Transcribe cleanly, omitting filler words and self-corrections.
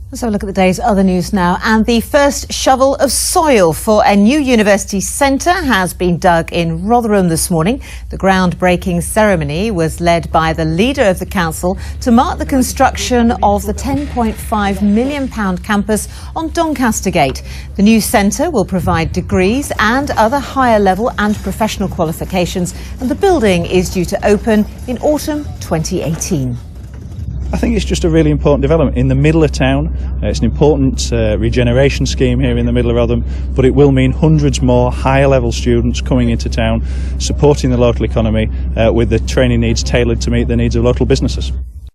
Let's have a look at the day's other news now. And the first shovel of soil for a new university centre has been dug in Rotherham this morning. The groundbreaking ceremony was led by the leader of the council to mark the construction of the £10.5 million campus on Doncaster Gate. The new centre will provide degrees and other higher level and professional qualifications, and the building is due to open in autumn 2018. I think it's just a really important development in the middle of town. It's an important regeneration scheme here in the middle of Rotherham, but it will mean hundreds more higher level students coming into town, supporting the local economy with the training needs tailored to meet the needs of local businesses.